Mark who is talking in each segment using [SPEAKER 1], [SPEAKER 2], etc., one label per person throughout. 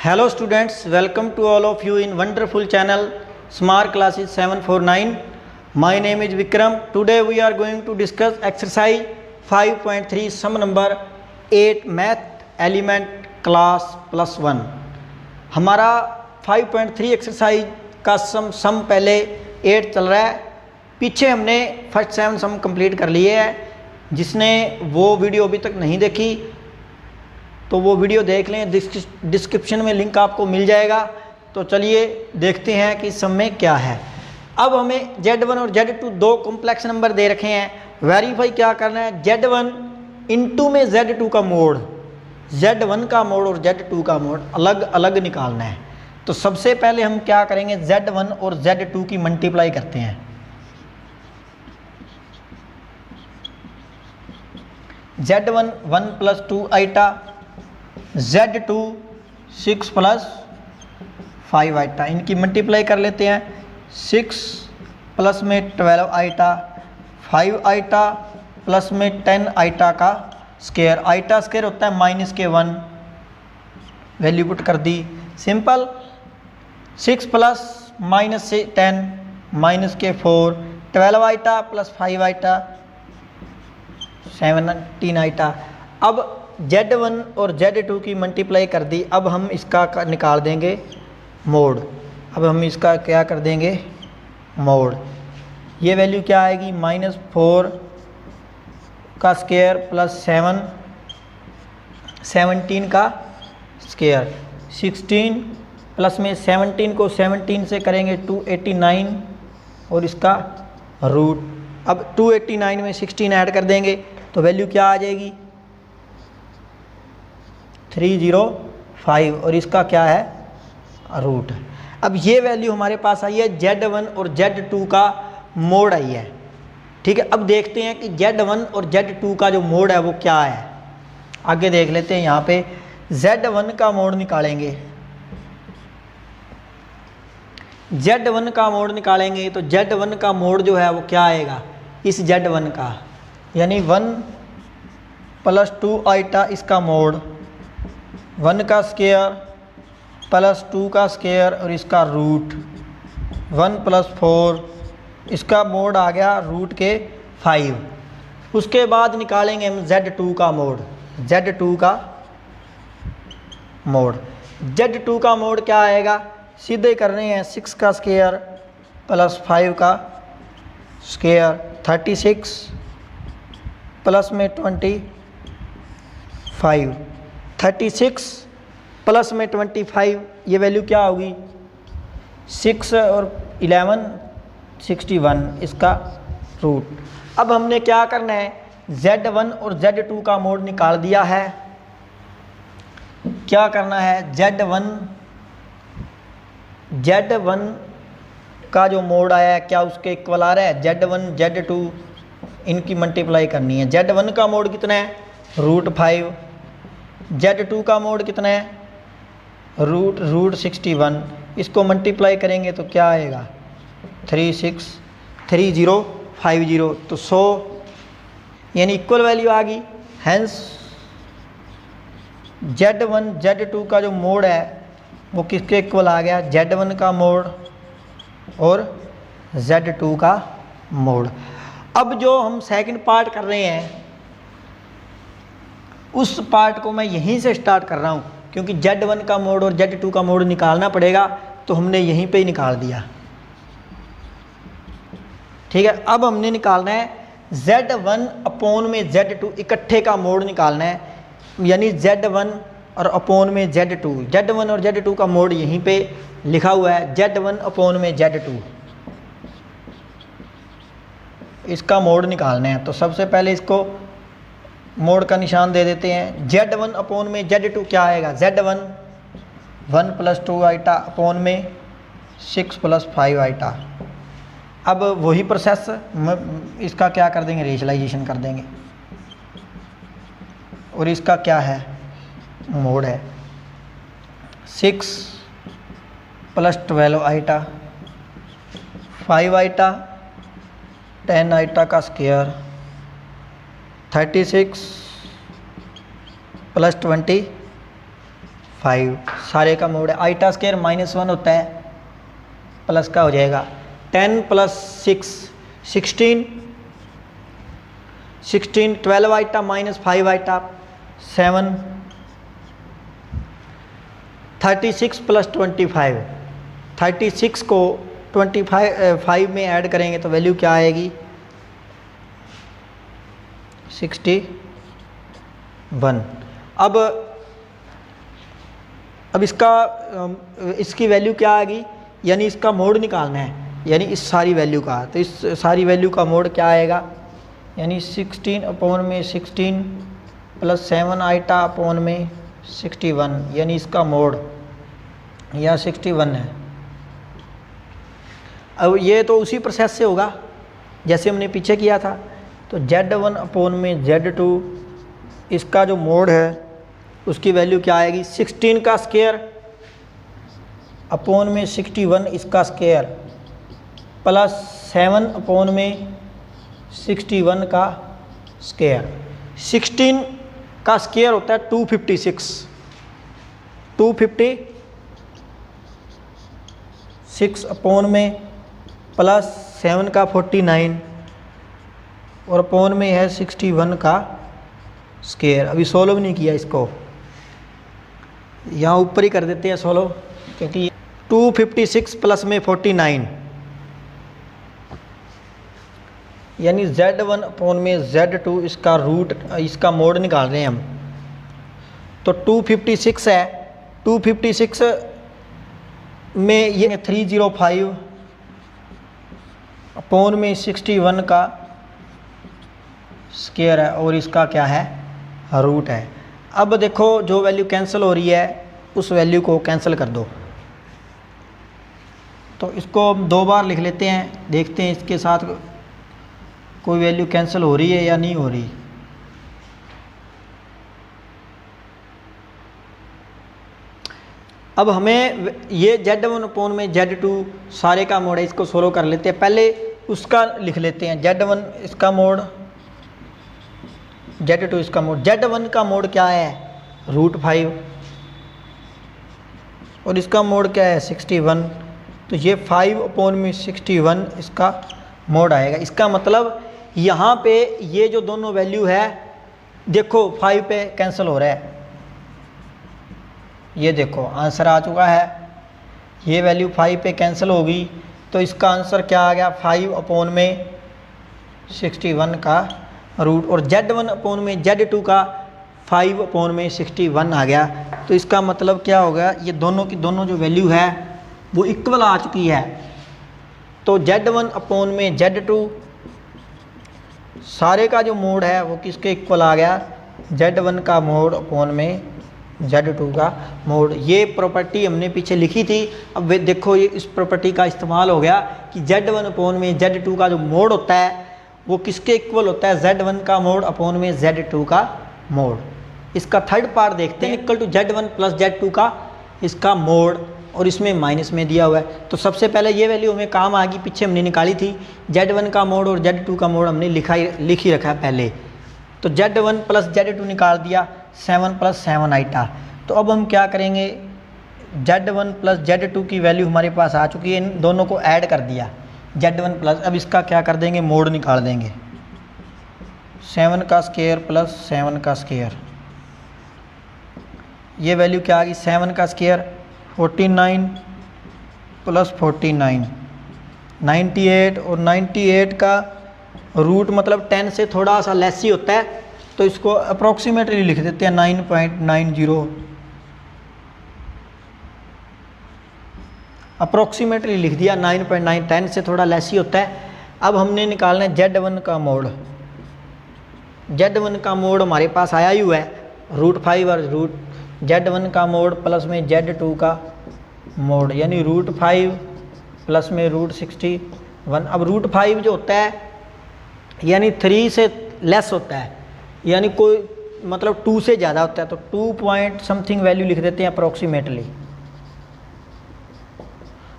[SPEAKER 1] Hello students, welcome to all of you in wonderful channel Smart Classes 749. My name is Vikram. Today we are going to discuss exercise 5.3 sum number 8 math element class plus 1. हमारा 5.3 exercise का सम पहले 8 चल रहा है। पीछे हमने first 7 sum complete कर लिए हैं। जिसने वो वीडियो अभी तक नहीं देखी तो वो वीडियो देख लें, डिस्क्रिप्शन में लिंक आपको मिल जाएगा। तो चलिए देखते हैं कि सम में क्या है। अब हमें Z1 और Z2 दो कॉम्प्लेक्स नंबर दे रखे हैं। वेरीफाई क्या करना है, Z1 इंटू में Z2 का मोड, Z1 का मोड और Z2 का मोड अलग अलग निकालना है। तो सबसे पहले हम क्या करेंगे, Z1 और Z2 की मल्टीप्लाई करते हैं। Z1 1 + 2 आइटा, Z2 6 + 5 आइटा, इनकी मल्टीप्लाई कर लेते हैं। 6 प्लस में 12 आइटा, 5 आइटा प्लस में 10 आइटा का स्क्वायर। आइटा स्क्वायर होता है -1, वैल्यू पुट कर दी, simple. 6 plus -10 -4, 12 iota plus 5 iota 17 iota. अब Z1 और Z2 की मल्टीप्लाई कर दी। अब हम इसका निकाल देंगे मोड। अब हम इसका क्या कर देंगे, मोड। ये वैल्यू क्या आएगी, -4 का स्क्वायर प्लस 17 का स्क्वायर। 16 प्लस में 17 को 17 से करेंगे 289 और इसका रूट। अब 289 में 16 ऐड कर देंगे तो वैल्यू क्या आ जाएगी, 305 और इसका क्या है, रूट। अब ये वैल्यू हमारे पास आई है Z1 और Z2 का मोड आई है। ठीक है, अब देखते हैं कि Z1 और Z2 का जो मोड है वो क्या है। आगे देख लेते हैं। यहाँ पे Z1 का मोड निकालेंगे। Z1 का मोड निकालेंगे तो Z1 का मोड जो है वो क्या आएगा, इस Z1 का, यानी 1 + 2 आइटा इसका मोड, 1 का स्क्वायर प्लस 2 का स्क्वायर और इसका रूट, 1 + 4 इसका मोड आ गया रूट के 5। उसके बाद निकालेंगे हम Z2 का मोड। Z2 का मोड, Z2 का मोड क्या आएगा, सीधे कर रहे हैं। 6 का स्क्वायर प्लस 5 का स्क्वायर, 36 प्लस में 25, 36 प्लस में 25, ये वैल्यू क्या होगी, 6 और 11 61 इसका रूट। अब हमने क्या करना है, Z1 और Z2 का मोड निकाल दिया है। क्या करना है, Z1 का जो मोड आया है क्या उसके इक्वल आ रहा है, Z1 Z2 इनकी मल्टीप्लाई करनी है। Z1 का मोड कितना है, √5, Z2 का मोड कितना है, √61। इसको मल्टीप्लाई करेंगे तो क्या आएगा, 3050, तो 100 यानी इक्वल वैल्यू आ गई। हैंस Z1 Z2 का जो मोड है वो किसके इक्वल आ गया, Z1 का मोड और Z2 का मोड। अब जो हम सेकंड पार्ट कर रहे हैं उस पार्ट को मैं यहीं से स्टार्ट कर रहा हूँ, क्योंकि Z1 का मोड और Z2 का मोड निकालना पड़ेगा, तो हमने यहीं पे ही निकाल दिया। ठीक है, अब हमने निकालना है Z1 अपॉन में Z2 इकट्ठे का मोड निकालना है, यानी Z1 और अपॉन में Z2। Z1 और Z2 का मोड यहीं पे लिखा हुआ है, Z1 अपॉन में Z2, इसका मोड निकालना है। तो सबसे पहले इसको मोड का निशान दे देते हैं। Z1 अपॉन में Z2 क्या आएगा, Z1 1 + 2 आइटा अपॉन में 6 + 5 आइटा। अब वही प्रोसेस इसका क्या कर देंगे, रेशलाइजेशन कर देंगे और इसका क्या है, मोड है 6 + 12 आइटा, 5 आइटा 10 आइटा का स्क्वायर, 36 + 25 5 सारे का मोड है। आइटा स्क्वायर -1 होता है, प्लस का हो जाएगा 10 + 6 16 16 12 आइटा -5 आइटा 7 36 + 25 36 को 25 में ऐड करेंगे तो वैल्यू क्या आएगी 61। अब इसकी वैल्यु क्या आएगी, यानी इसका मोड निकालना है, यानी इस सारी वैल्यू का। तो इस सारी वैल्यू का मोड क्या आएगा, यानी 16/16 + 7 आइटा अपॉन में 61, यानी इसका मोड या 61 है। अब ये तो उसी प्रोसेस से होगा जैसे हमने पीछे किया था। तो Z1 अपॉन में Z2 इसका जो मोड है उसकी वैल्यू क्या आएगी 16 का स्क्वायर अपॉन में 61 इसका स्क्वायर प्लस 7 अपॉन में 61 का स्क्वायर। 16 का स्क्वायर होता है 256 अपॉन में प्लस 7 का 49 और अपॉन में है 61 का स्क्वायर। अभी सोल्व नहीं किया इसको, यहाँ ऊपर ही कर देते हैं सोल्व, क्योंकि 256 प्लस में 49 यानी Z1 अपॉन में Z2 इसका रूट, इसका मोड निकाल रहे हैं हम। तो 256 है, 256 में ये 305 अपॉन में 61 का स्क्वायर है और इसका क्या है रूट है। अब देखो जो वैल्यू कैंसिल हो रही है उस वैल्यू को कैंसिल कर दो। तो इसको हम 2 बार लिख लेते हैं, देखते हैं इसके साथ कोई वैल्यू कैंसिल हो रही है या नहीं हो रही। अब हमें ये Z1 अपॉन में Z2 सारे का मोड है, इसको सोल्व कर लेते हैं। पहले उसका लिख लेते हैं, Z1 इसका मोड, Z2 इसका मोड। Z1 का मोड क्या है √5 और इसका मोड क्या है 61। तो ये 5 अपॉन में 61 इसका मोड आएगा। इसका मतलब यहाँ पे ये जो दोनों वैल्यू है देखो 5 पे कैंसिल हो रहा है, ये देखो आंसर आ चुका है। ये वैल्यू 5 पे कैंसिल होगी तो इसका आंसर क्या आ गया 5 अपॉन में 61 का रूट, और Z1 अपॉन में Z2 का 5 अपॉन में 61 आ गया। तो इसका मतलब क्या हो गया, ये दोनों की दोनों जो वैल्यू है वो इक्वल आ चुकी है। तो Z1 अपॉन में Z2 सारे का जो मोड है वो किसके इक्वल आ गया, Z1 का मोड अपॉन में Z2 का मोड। ये प्रॉपर्टी हमने पीछे लिखी थी। अब वे देखो ये इस प्रॉपर्टी का इस्तेमाल हो गया कि Z1 अपॉन में Z2 का जो मोड होता है वो किसके इक्वल होता है, Z1 का मोड अपॉन में Z2 का मोड। इसका थर्ड पार्ट देखते हैं, इक्वल टू Z1 + Z2 का इसका मोड, और इसमें माइनस में दिया हुआ है। तो सबसे पहले ये वैल्यू हमें काम आ गई, पीछे हमने निकाली थी। Z1 का मोड और Z2 का मोड हमने लिख ही रखा है पहले। तो Z1 + Z2 निकाल दिया, 7 + 7 आइटा। तो अब हम क्या करेंगे, Z1 + Z2 की वैल्यू हमारे पास आ चुकी है, इन दोनों को ऐड कर दिया Z1 प्लस। अब इसका क्या कर देंगे, मोड निकाल देंगे, 7 का स्क्वायर + 7 का स्क्वायर। ये वैल्यू क्या आ गई, 7 का स्क्वायर 49 + 49 98, और 98 का रूट मतलब 10 से थोड़ा सा लेस ही होता है, तो इसको अप्रॉक्सीमेटली लिख देते हैं 9.90। अप्रॉक्सीमेटली लिख दिया 9.9, 10 से थोड़ा लेस ही होता है। अब हमने निकालना है Z1 का मोड। Z1 का मोड हमारे पास आया ही हुआ है √5 और रूट Z1 का मोड प्लस में Z2 का मोड, यानी √5 प्लस में √61। अब √5 जो होता है यानी 3 से लेस होता है, यानी कोई मतलब 2 से ज़्यादा होता है, तो 2 पॉइंट समथिंग वैल्यू लिख देते हैं अप्रॉक्सीमेटली।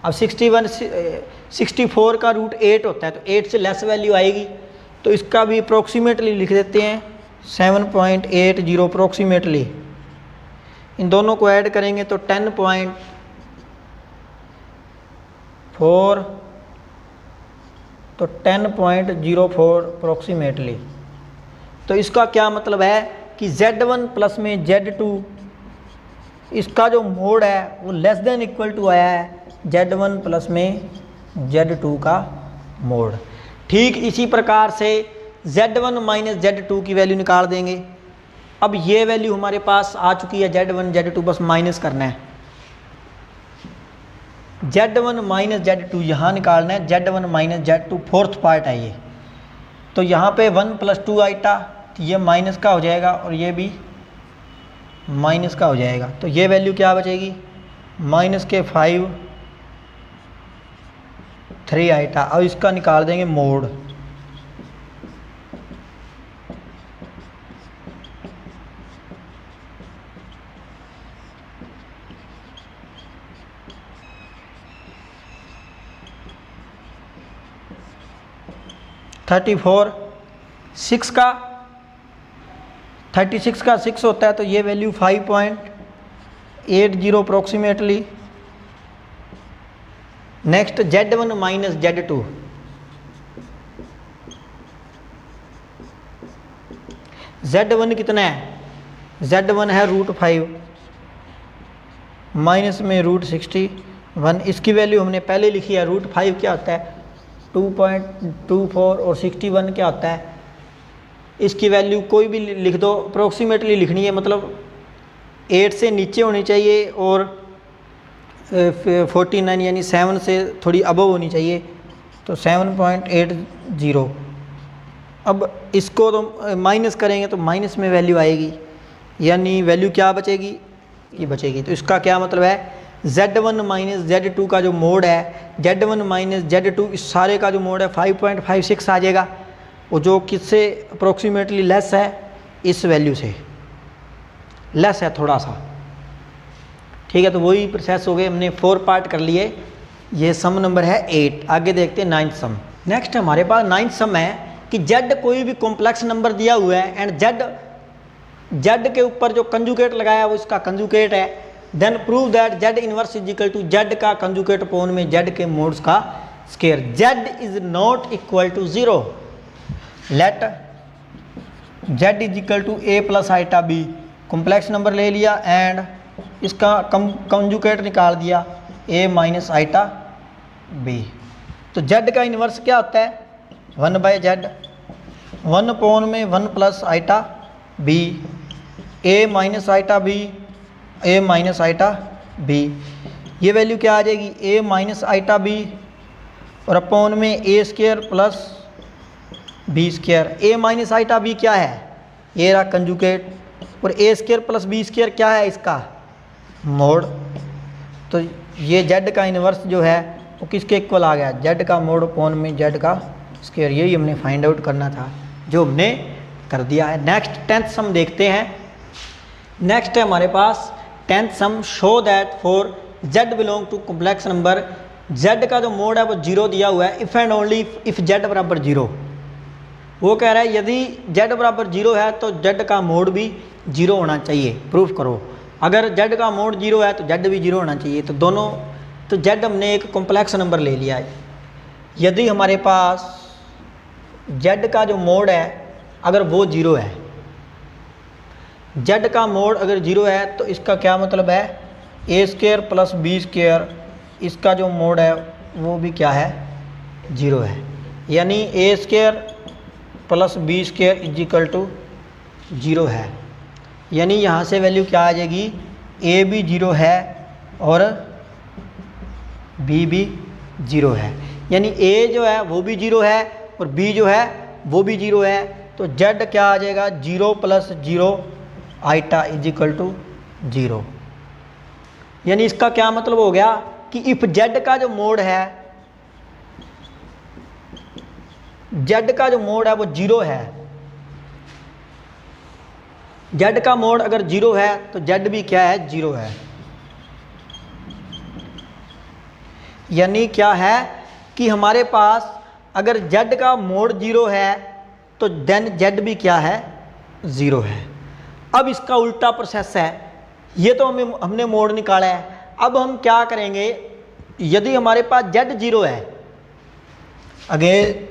[SPEAKER 1] अब 64 का √8 होता है, तो 8 से लेस वैल्यू आएगी, तो इसका भी अप्रॉक्सीमेटली लिख देते हैं 7.80 अप्रॉक्सीमेटली। इन दोनों को ऐड करेंगे तो 10.4 तो 10.04 अप्रोक्सीमेटली। तो इसका क्या मतलब है कि Z1 प्लस में Z2 इसका जो मोड है वो लेस देन इक्वल टू आया है Z1 प्लस में Z2 का मोड। ठीक इसी प्रकार से Z1 माइनस Z2 की वैल्यू निकाल देंगे। अब ये वैल्यू हमारे पास आ चुकी है Z1 Z2, बस माइनस करना है। Z1 माइनस Z2 यहाँ निकालना है, Z1 minus Z2 fourth part है ये। तो यहाँ पे 1 प्लस 2 आइटा, तो ये माइनस का हो जाएगा और ये भी माइनस का हो जाएगा। तो ये वैल्यू क्या बचेगी, माइनस के 5 3 आइटा। अब इसका निकाल देंगे मोड। थर्टी फोर 6 का 36 का 6 होता है, तो ये value 5.80 approximately. Next Z1 minus Z2, Z1 कितना है, Z1 है √5 माइनस में √61। इसकी वैल्यू हमने पहले लिखी है। √5 क्या होता है 2.24 और 61 क्या होता है। इसकी वैल्यू कोई भी लिख दो, अप्रोक्सीमेटली लिखनी है, मतलब 8 से नीचे होनी चाहिए और 49 यानी 7 से थोड़ी अबव होनी चाहिए, तो 7.80। अब इसको तो माइनस करेंगे तो माइनस में वैल्यू आएगी, यानी वैल्यू क्या बचेगी, ये बचेगी। तो इसका क्या मतलब है, Z1 माइनस Z2 का जो मोड है, Z1 माइनस Z2 इस सारे का जो मोड है 5.56 आ जाएगा, वो जो किससे अप्रोक्सीमेटली लेस है, इस वैल्यू से लेस है थोड़ा सा। ठीक है, तो वही प्रोसेस हो गए, हमने 4 पार्ट कर लिए। ये सम नंबर है 8। आगे देखते हैं 9th सम। नेक्स्ट हमारे पास 9th सम है कि Z कोई भी कॉम्प्लेक्स नंबर दिया हुआ है एंड Z के ऊपर जो कंजुगेट लगाया है वो इसका कंजुगेट है। Then prove that Z inverse is equal to Z का कंजुगेट अपॉन में Z के मोड्स का square. Z is not equal to 0। Let Z is equal to A plus iota B। Complex number ले लिया and इसका conjugate निकाल दिया A minus iota B। तो Z का इन्वर्स क्या होता है 1/Z, 1 अपॉन में 1 plus iota B, A minus iota B, A minus iota B। ये वैल्यू क्या आ जाएगी, A माइनस आइटा B और अपॉन में A square plus B square. A minus iota B क्या है, ये रहा कंजुगेट, और A square plus B square क्या है, इसका मोड। तो ये Z का इन्वर्स जो है वो किसके इक्वल आ गया, Z का मोड अपॉन में Z का स्क्वायर। यही हमने फाइंड आउट करना था, जो हमने कर दिया है। नेक्स्ट 10th सम देखते हैं। नेक्स्ट है हमारे पास 10th sum. Show that for Z belong to complex number, Z का जो मोड है वो 0 दिया हुआ है। If and only if Z बराबर 0। वो कह रहा है यदि Z बराबर 0 है तो Z का मोड भी 0 होना चाहिए, प्रूफ करो। अगर Z का मोड 0 है तो Z भी 0 होना चाहिए। तो दोनों, तो Z हमने एक कॉम्प्लेक्स नंबर ले लिया है। यदि हमारे पास Z का जो मोड है अगर वो 0 है, Z का मोड अगर 0 है तो इसका क्या मतलब है, A square plus B square, इसका जो मोड है वो भी क्या है 0 है। यानी A square plus B square is equal to 0 है। यानी यहाँ से वैल्यू क्या आ जाएगी, A भी 0 है और B भी 0 है। यानी A जो है वो भी 0 है और B जो है वो भी 0 है। तो Z क्या आ जाएगा, 0 plus 0 iota is equal to 0। यानी इसका क्या मतलब हो गया कि इफ Z का जो मोड है, Z का जो मोड है वो 0 है। Z का मोड अगर 0 है तो Z भी क्या है 0 है। यानी क्या है कि हमारे पास अगर Z का मोड 0 है तो देन Z भी क्या है 0 है। अब इसका उल्टा प्रोसेस है, ये तो हमने मोड निकाला है। अब हम क्या करेंगे, यदि हमारे पास z 0 है, अगेन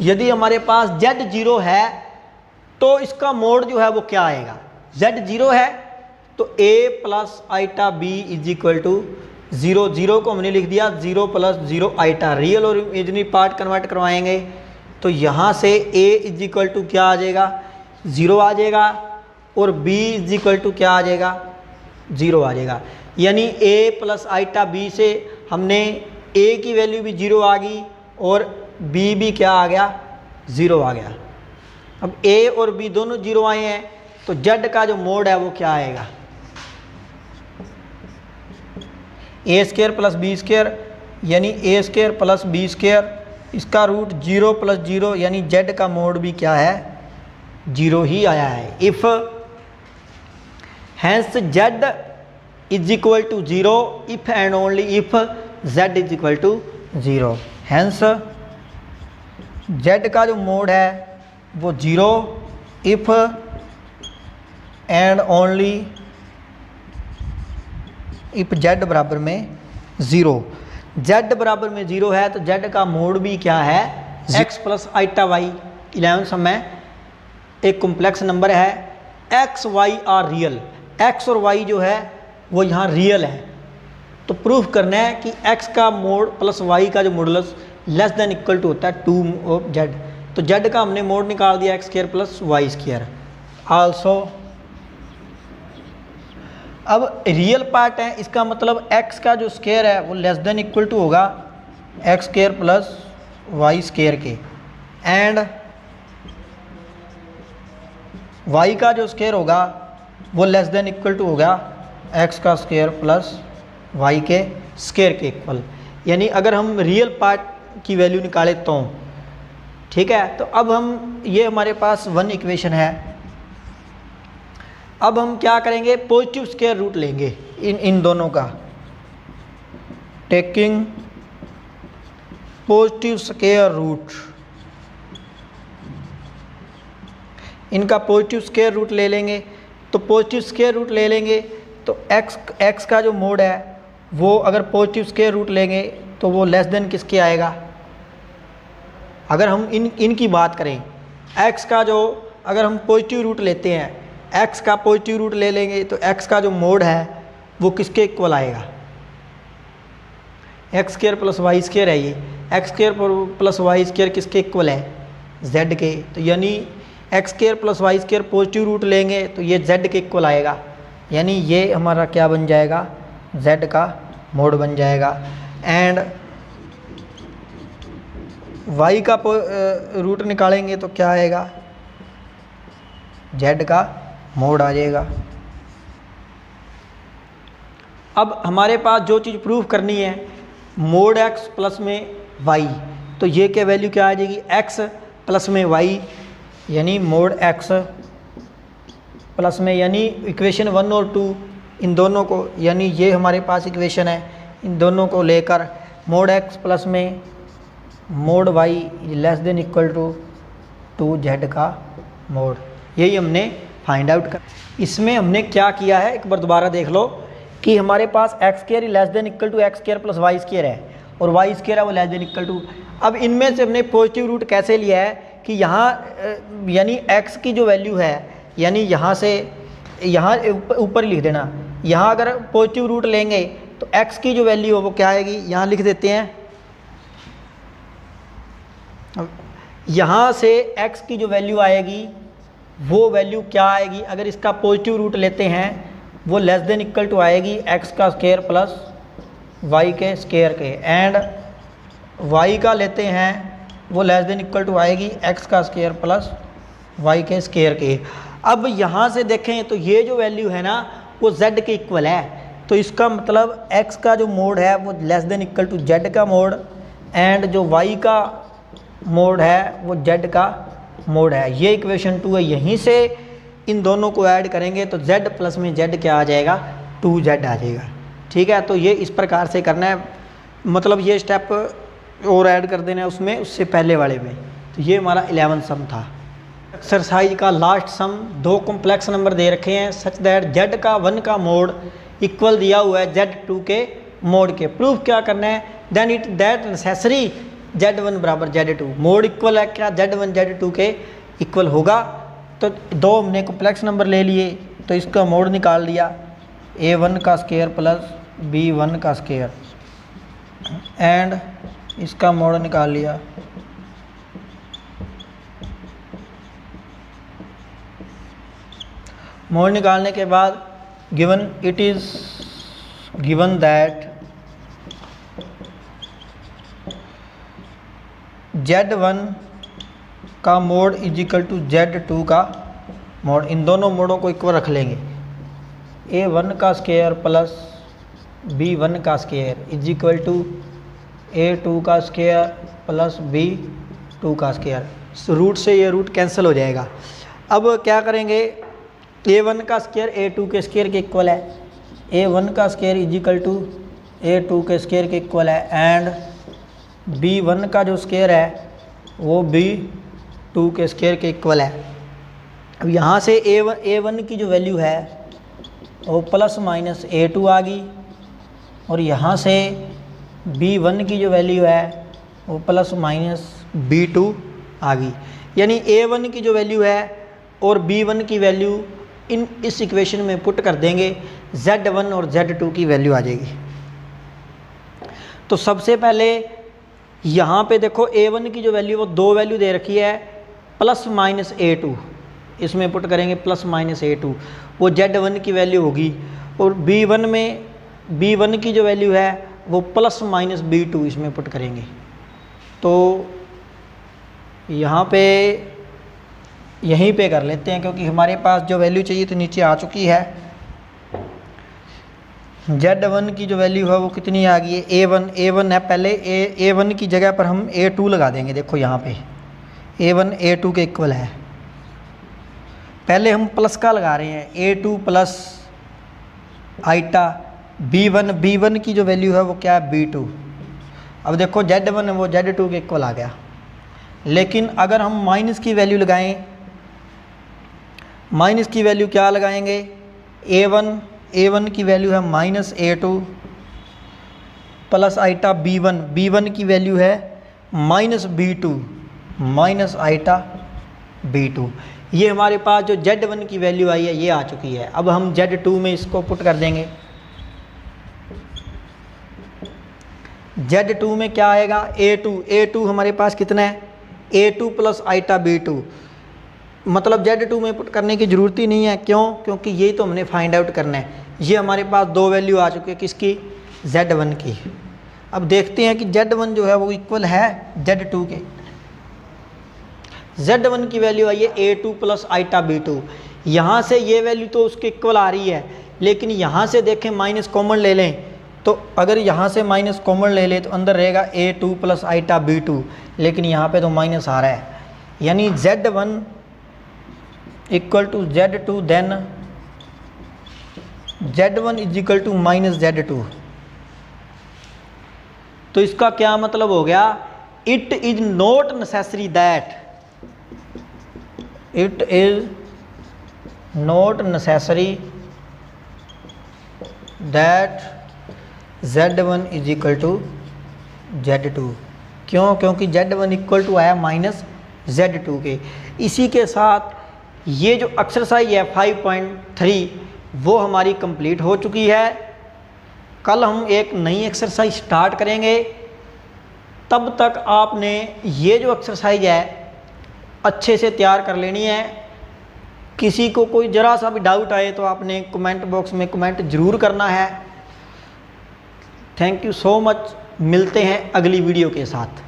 [SPEAKER 1] यदि हमारे पास z 0 है तो इसका मोड जो है वो क्या आएगा, z 0 है तो a plus iota b is equal to 0, 0 को हमने लिख दिया 0 प्लस 0 आइटा, रियल और इमेजिनरी पार्ट कन्वर्ट करवाएंगे तो यहाँ से a इज इक्वल टू क्या आ जाएगा, 0 आ जाएगा, और b इज इक्वल टू क्या आ जाएगा, 0 आ जाएगा। यानी a प्लस आइटा b से हमने a की वैल्यू भी 0 आ गई और b भी क्या आ गया, 0 आ गया। अब a और b दोनों 0 आए हैं तो z का जो मोड है वो क्या आएगा, ए स्क्वायर प्लस बी स्क्वायर, यानी ए स्क्वायर प्लस बी स्क्वायर, इसका रूट 0 प्लस 0, यानी z का मोड भी क्या है, 0 ही आया है। If hence z is equal to 0 if and only if z is equal to 0, hence z का जो मोड है वो 0 if and only if z बराबर में 0, z बराबर में 0 है तो z का मोड भी क्या है, x प्लस आइटा वाई। 11 में एक कॉम्प्लेक्स नंबर है, x y are real, x और y जो है वो यहाँ रियल है, तो प्रूफ करना है कि x का मोड प्लस y का जो modulus less than equal to होता है 2 ऑफ z, तो z का हमने मोड निकाल दिया x square plus y square. Also अब रियल पार्ट है, इसका मतलब x का जो स्क्वायर है वो लेस देन इक्वल टू होगा x square plus y square के, एंड y का जो स्क्वायर होगा वो लेस देन इक्वल टू होगा x का स्क्वायर प्लस y के स्क्वायर के इक्वल। यानी अगर हम रियल पार्ट की वैल्यू निकाले तो ठीक है, तो अब हम ये हमारे पास 1 इक्वेशन है। अब हम क्या करेंगे, पॉजिटिव स्क्वायर रूट लेंगे इन दोनों का, टेकिंग पॉजिटिव स्क्वायर रूट, इनका पॉजिटिव स्क्वायर रूट ले लेंगे। तो पॉजिटिव स्क्वायर रूट ले लेंगे तो x का जो मोड है वो अगर पॉजिटिव स्क्वायर रूट लेंगे तो वो लेस देन किसके आएगा, अगर हम इनकी बात करें x का जो, अगर हम पॉजिटिव रूट लेते हैं, x का पॉजिटिव रूट ले लेंगे तो x का जो मोड है वो किसके इक्वल आएगा, x square plus y square है, ये x square plus y square किसके इक्वल है, z के। तो यानी x square plus y square positive root लेंगे तो ये z के इक्वल आएगा, यानी ये हमारा क्या बन जाएगा, z का मोड बन जाएगा। एंड y का रूट निकालेंगे तो क्या आएगा, z का मोड आ जाएगा। अब हमारे पास जो चीज़ प्रूव करनी है, मोड x प्लस में y, तो ये क्या वैल्यू क्या आ जाएगी, x प्लस में y, यानी मोड x प्लस में, यानी इक्वेशन 1 और 2 इन दोनों को, यानी ये हमारे पास इक्वेशन है, इन दोनों को लेकर मोड x प्लस में mod y less than equal to z का मोड, यही हमने फाइंड आउट कर। इसमें हमने क्या किया है, एक बार दोबारा देख लो कि हमारे पास x square less than equal to x square plus y square है और वाई स्क्वायर है वो लेस देन इक्वल टू। अब इनमें से हमने पॉजिटिव रूट कैसे लिया है कि यहाँ यानी x की जो वैल्यू है, यानी यहाँ से यहाँ ऊपर लिख देना, यहाँ अगर पॉजिटिव रूट लेंगे तो x की जो वैल्यू हो वो क्या आएगी, यहाँ लिख देते हैं, यहाँ से x की जो वैल्यू आएगी वो वैल्यू क्या आएगी, अगर इसका पॉजिटिव रूट लेते हैं वो लेस देन इक्वल टू आएगी x का स्क्वायर प्लस y के स्क्वायर के, एंड y का लेते हैं वो लेस देन इक्वल टू आएगी x का स्क्वायर प्लस y के स्क्वायर के। अब यहाँ से देखें तो ये जो वैल्यू है ना वो z के इक्वल है, तो इसका मतलब x का जो मोड है वो less than equal to z का मोड, एंड जो y का मोड है वो z का मोड है। ये इक्वेशन 2 है, यहीं से इन दोनों को ऐड करेंगे तो z प्लस में z क्या आ जाएगा, 2z आ जाएगा। ठीक है, तो ये इस प्रकार से करना है, मतलब ये स्टेप और ऐड कर देना है उसमें, उससे पहले वाले में। तो ये हमारा 11 सम था। एक्सरसाइज का लास्ट सम दो कॉम्प्लेक्स नंबर दे रखे हैं सच दैट z का 1 का मोड इक्वल दिया हुआ है z2 के मोड के। प्रूफ क्या करना है, then it that necessary z1 बराबर z2, मोड इक्वल है क्या z1 z2 के इक्वल होगा। तो दो हमने कॉम्प्लेक्स नंबर ले लिए तो इसका मोड निकाल दिया a1 का स्क्वायर प्लस b1 का स्क्वायर एंड इसका मोड निकाल लिया मोड निकालने के बाद given it is given that z1 का mode is equal to z2 का मोड। इन दोनों मोडों को इक्वल रख लेंगे, a1 का स्क्वायर प्लस b1 का square is equal to a2 का स्क्वायर प्लस b2 का स्क्वायर। रूट से ये रूट कैंसिल हो जाएगा। अब क्या करेंगे, a1 का स्क्वायर a2 के स्क्वायर के इक्वल है, a1 का square is equal to a2 के स्क्वायर के इक्वल है एंड b1 का जो स्क्वायर है वो b2 के स्क्वायर के इक्वल है। अब यहाँ से a1 की जो वैल्यू है वो प्लस माइनस a2 आ गई और यहाँ से b1 की जो वैल्यू है वो प्लस माइनस b2 आ गई। यानी a1 की जो वैल्यू है और b1 की वैल्यू इस इक्वेशन में पुट कर देंगे, z1 और z2 की वैल्यू आ जाएगी। तो सबसे पहले यहाँ पे देखो a1 की जो वैल्यू वो दो वैल्यू दे रखी है प्लस माइनस a2, इसमें पुट करेंगे प्लस माइनस a2, वो z1 की वैल्यू होगी। और b1 में b1 की जो वैल्यू है वो प्लस माइनस b2, इसमें पुट करेंगे। तो यहाँ पे यहीं पे कर लेते हैं क्योंकि हमारे पास जो वैल्यू चाहिए तो नीचे आ चुकी है। z1 की जो वैल्यू है वो कितनी आ गई है, a1 है, पहले a1 की जगह पर हम a2 लगा देंगे। देखो यहाँ पे a1 a2 के इक्वल है, पहले हम प्लस का लगा रहे हैं a2 प्लस आइटा b1 की जो वैल्यू है वो क्या है b2। अब देखो z1 है वो z2 के इक्वल आ गया। लेकिन अगर हम माइनस की वैल्यू लगाएं, माइनस की वैल्यू क्या लगाएंगे, a1 की वैल्यू है minus a2 plus iota b1 की वैल्यू है minus b2 minus iota b2। ये हमारे पास जो z1 की वैल्यू आई है ये आ चुकी है। अब हम z2 में इसको पुट कर देंगे। z2 में क्या आएगा, a2 हमारे पास कितना है, a2 प्लस आइटा b2। मतलब z2 में पुट करने की ज़रूरत ही नहीं है, क्यों, क्योंकि यही तो हमने फाइंड आउट करना है। ये हमारे पास दो वैल्यू आ चुकी है, किसकी, z1 की। अब देखते हैं कि z1 जो है वो इक्वल है z2 के। z1 की वैल्यू आई है a2 प्लस आइटा b2। यहाँ से ये वैल्यू तो उसके इक्वल आ रही है, लेकिन यहाँ से देखें माइनस कॉमन ले लें तो अगर यहाँ से माइनस कॉमन ले लें तो अंदर रहेगा a2 प्लस आइटा b2, लेकिन यहाँ पे तो माइनस आ रहा है। यानी z1 equal to z2, then z1 is equal to minus z2। तो इसका क्या मतलब हो गया, it is not necessary that, it is not necessary that z1 is equal to z2। क्यों, क्योंकि z1 इक्वल टू आया माइनस z2 के। इसी के साथ ये जो एक्सरसाइज है 5.3 वो हमारी कंप्लीट हो चुकी है। कल हम एक नई एक्सरसाइज स्टार्ट करेंगे, तब तक आपने ये जो एक्सरसाइज है अच्छे से तैयार कर लेनी है। किसी को कोई ज़रा सा भी डाउट आए तो आपने कमेंट बॉक्स में कमेंट ज़रूर करना है। थैंक यू सो मच, मिलते हैं अगली वीडियो के साथ।